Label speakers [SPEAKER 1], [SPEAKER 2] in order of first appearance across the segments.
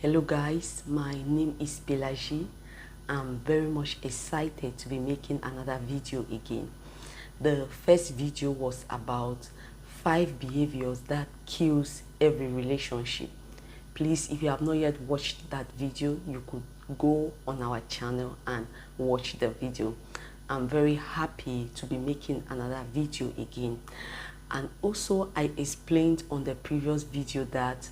[SPEAKER 1] Hello guys, my name is Pelagie. I'm very much excited to be making another video again. The first video was about 5 behaviors that kills every relationship. Please, if you have not yet watched that video, you could go on our channel and watch the video. I'm very happy to be making another video again. And also, I explained on the previous video that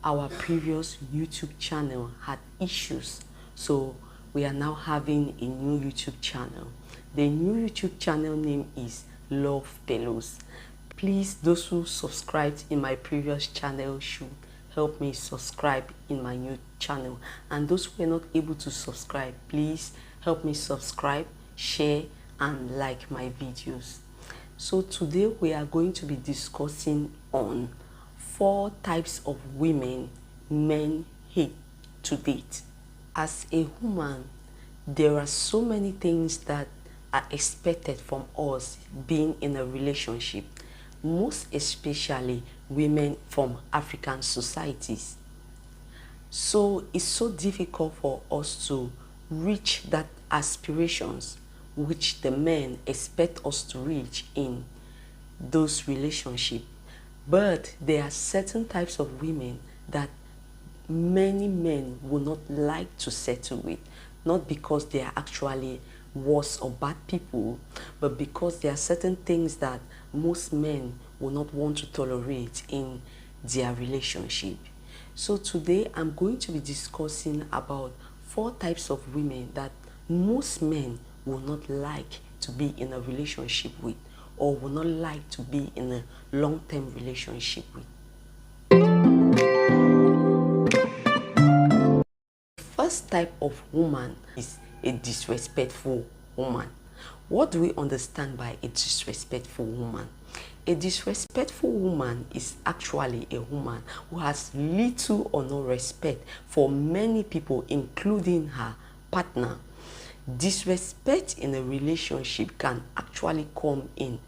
[SPEAKER 1] our previous YouTube channel had issues, so we are now having a new YouTube channel. The new YouTube channel name is Love Pelos. Please, those who subscribed in my previous channel should help me subscribe in my new channel, and those who are not able to subscribe, please help me subscribe, share and like my videos. So today we are going to be discussing on 4 types of women men hate to date. As a woman, there are so many things that are expected from us being in a relationship, most especially women from African societies. So it's so difficult for us to reach that aspirations which the men expect us to reach in those relationships. But there are certain types of women that many men will not like to settle with, not because they are actually worse or bad people, but because there are certain things that most men will not want to tolerate in their relationship. So today I'm going to be discussing about 4 types of women that most men will not like to be in a relationship with, or will not like to be in a long-term relationship with. The first type of woman is a disrespectful woman. What do we understand by a disrespectful woman? A disrespectful woman is actually a woman who has little or no respect for many people, including her partner. Disrespect in a relationship can actually come in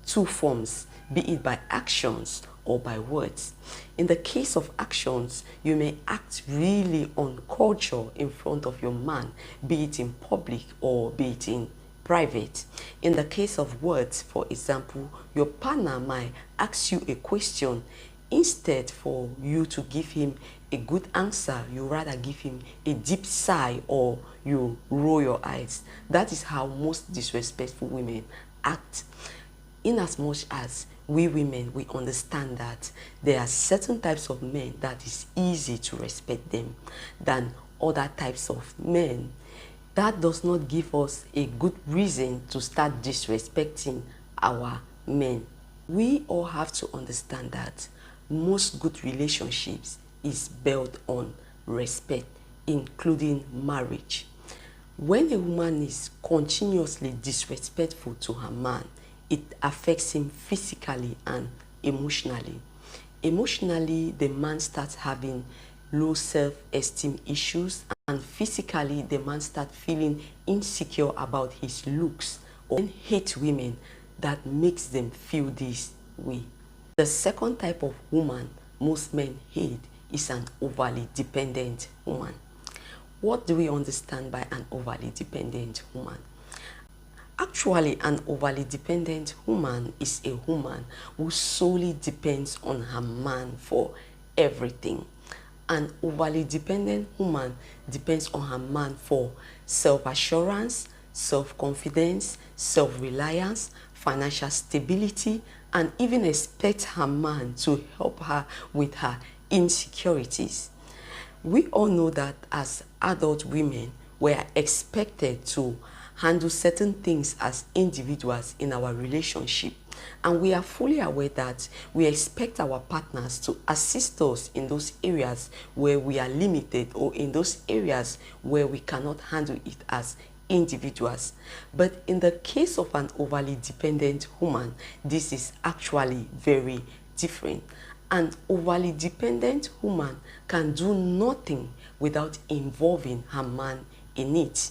[SPEAKER 1] 2 forms, be it by actions or by words. In the case of actions, you may act really uncultured in front of your man, be it in public or be it in private. In the case of words, for example, your partner might ask you a question. Instead for you to give him a good answer, you rather give him a deep sigh or you roll your eyes. That is how most disrespectful women act. In as much as we women, we understand that there are certain types of men that is easy to respect them than other types of men. That does not give us a good reason to start disrespecting our men. We all have to understand that most good relationships is built on respect, including marriage. When a woman is continuously disrespectful to her man, it affects him physically and emotionally. Emotionally, the man starts having low self-esteem issues, and physically, the man starts feeling insecure about his looks or hate women that makes them feel this way. The second type of woman most men hate is an overly dependent woman. What do we understand by an overly dependent woman? Actually, an overly dependent woman is a woman who solely depends on her man for everything. An overly dependent woman depends on her man for self-assurance, self-confidence, self-reliance, financial stability, and even expect her man to help her with her insecurities. We all know that as adult women, we are expected to handle certain things as individuals in our relationship, and we are fully aware that we expect our partners to assist us in those areas where we are limited, or in those areas where we cannot handle it as individuals. But in the case of an overly dependent woman, this is actually very different. An overly dependent woman can do nothing without involving her man in it.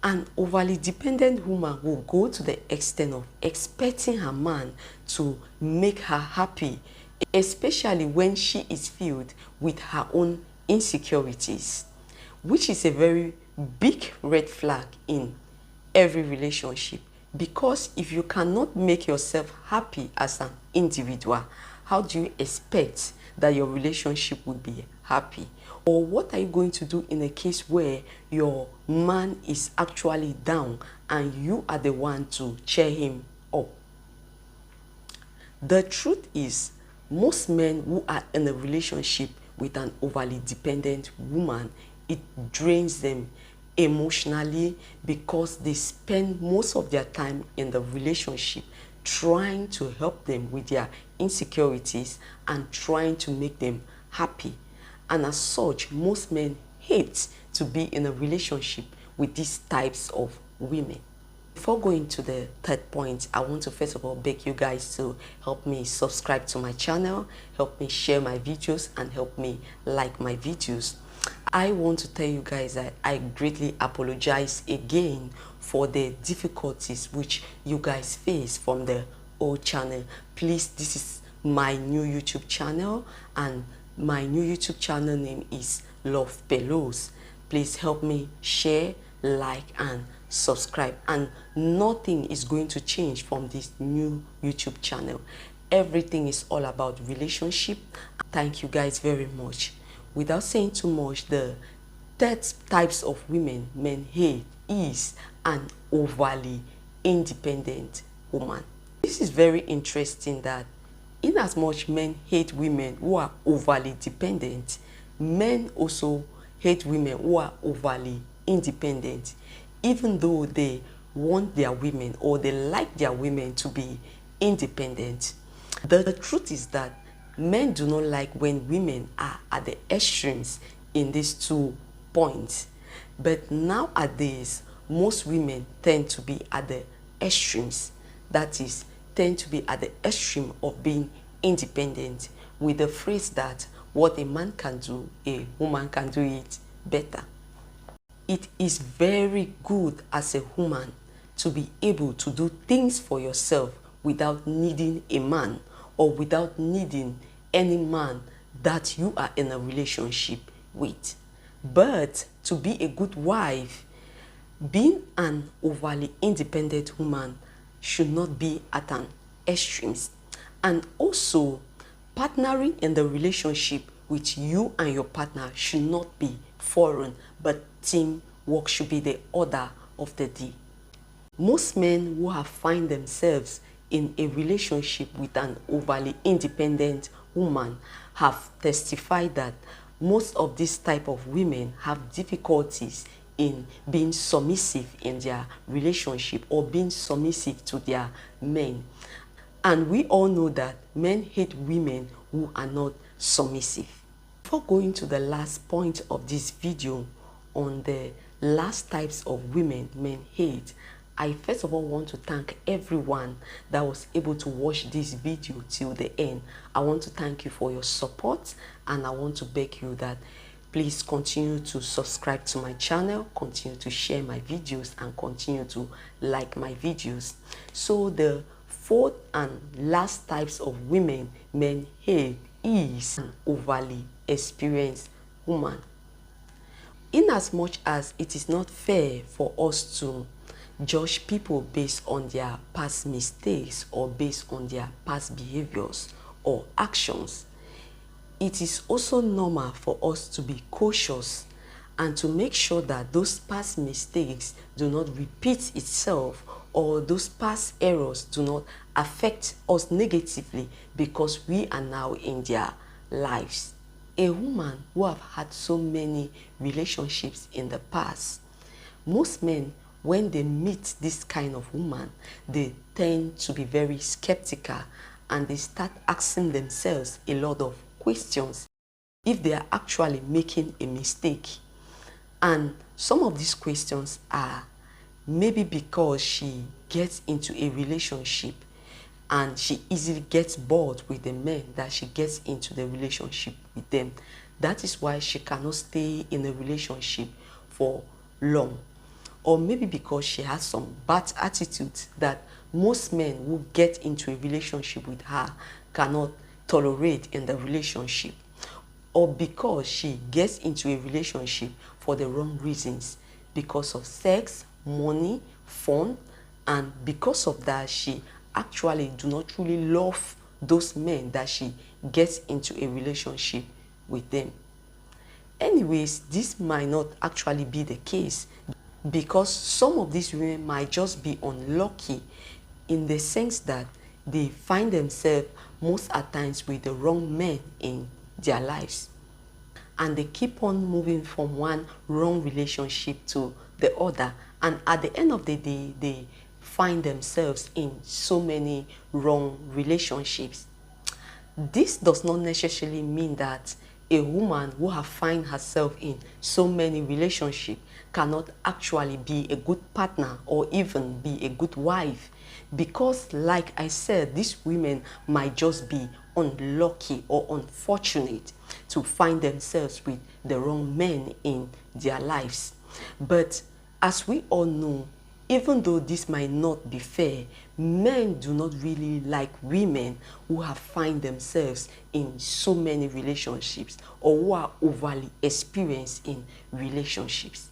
[SPEAKER 1] An overly dependent woman will go to the extent of expecting her man to make her happy, especially when she is filled with her own insecurities, which is a very big red flag in every relationship. Because if you cannot make yourself happy as an individual, how do you expect that your relationship will be happy? Or what are you going to do in a case where your man is actually down and you are the one to cheer him up? The truth is, most men who are in a relationship with an overly dependent woman, it drains them emotionally, because they spend most of their time in the relationship trying to help them with their insecurities and trying to make them happy. And as such, most men hate to be in a relationship with these types of women. Before going to the third point, I want to first of all beg you guys to help me subscribe to my channel, help me share my videos, and help me like my videos. I want to tell you guys that I greatly apologize again for the difficulties which you guys face from the old channel. Please, this is my new YouTube channel, and my new YouTube channel name is Love Pelos. Please help me share, like, and subscribe, and nothing is going to change from this new YouTube channel. Everything is all about relationship. Thank you guys very much. Without saying too much, the third types of women men hate is an overly independent woman. This is very interesting that in as much men hate women who are overly dependent, men also hate women who are overly independent, even though they want their women or they like their women to be independent. The truth is that men do not like when women are at the extremes in these 2 points. But nowadays, most women tend to be at the extremes. That is, tend to be at the extreme of being independent, with the phrase that what a man can do, a woman can do it better. It is very good as a woman to be able to do things for yourself without needing a man, or without needing any man that you are in a relationship with. But to be a good wife, being an overly independent woman should not be at an extremes. And also, partnering in the relationship with you and your partner should not be foreign, but teamwork should be the order of the day. Most men who have find themselves in a relationship with an overly independent woman have testified that most of this type of women have difficulties in being submissive in their relationship, or being submissive to their men. And we all know that men hate women who are not submissive. Before going to the last point of this video on the last types of women men hate, I first of all want to thank everyone that was able to watch this video till the end. I want to thank you for your support, and I want to beg you that please continue to subscribe to my channel, continue to share my videos, and continue to like my videos. So the fourth and last types of women men hate is an overly experienced woman. In as much as it is not fair for us to judge people based on their past mistakes or based on their past behaviors or actions, it is also normal for us to be cautious and to make sure that those past mistakes do not repeat itself, or those past errors do not affect us negatively because we are now in their lives. A woman who have had so many relationships in the past, most men, when they meet this kind of woman, they tend to be very skeptical, and they start asking themselves a lot of questions if they are actually making a mistake. And some of these questions are maybe because she gets into a relationship and she easily gets bored with the men that she gets into the relationship with them. That is why she cannot stay in a relationship for long. Or maybe because she has some bad attitudes that most men who get into a relationship with her cannot tolerate in the relationship. or because she gets into a relationship for the wrong reasons, because of sex, money, fun, and because of that she actually do not truly love those men that she gets into a relationship with them. Anyways, this might not actually be the case, because some of these women might just be unlucky in the sense that they find themselves most at times with the wrong men in their lives, and they keep on moving from one wrong relationship to the other, and at the end of the day they find themselves in so many wrong relationships. This does not necessarily mean that a woman who has find herself in so many relationships cannot actually be a good partner or even be a good wife, because like I said, these women might just be unlucky or unfortunate to find themselves with the wrong men in their lives. But as we all know, even though this might not be fair, men do not really like women who have find themselves in so many relationships or who are overly experienced in relationships.